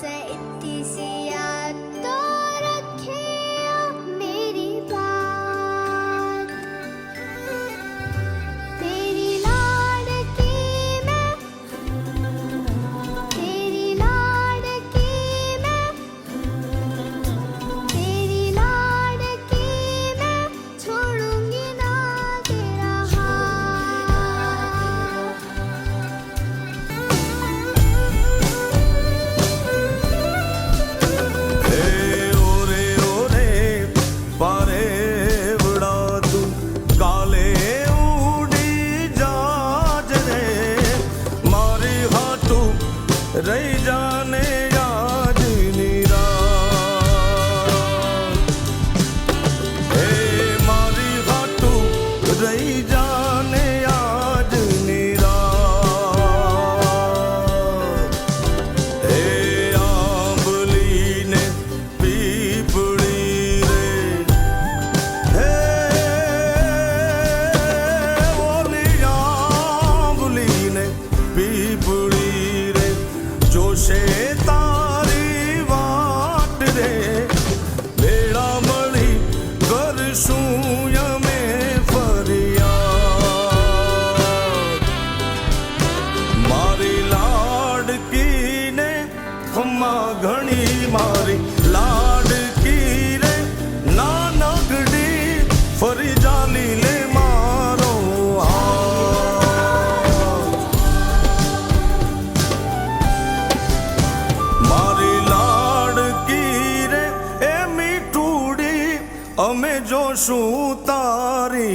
से इतनी सी याद तो रखियो मेरी बात। तेरी लाडकी मैं, तेरी लाडकी मैं, तेरी लाडकी मैं, छोड़ूंगी ना तेरा हाथ। हे ओरे ओरे पारे वड़ा तू काले उड़ी जाज रे मारी हाथू रही जाने आज नीरा। हे मारी हाथू रही जाने आज नीरा। हे आंबली ने पीपड़ी रे, हे ओली आंबली ने पीपड़ी रे जोशे तारी वाट रे भेड़ा मળી કરશું યમે ફરિયાદ। મારી લાડકી ને ખમ્મા ઘણી મારી લાડકી રે નાનકડી ફરી જાલી લે મારો હાથ। મારી લાડકી રે એ મીઠુડી અમે જોશું તારી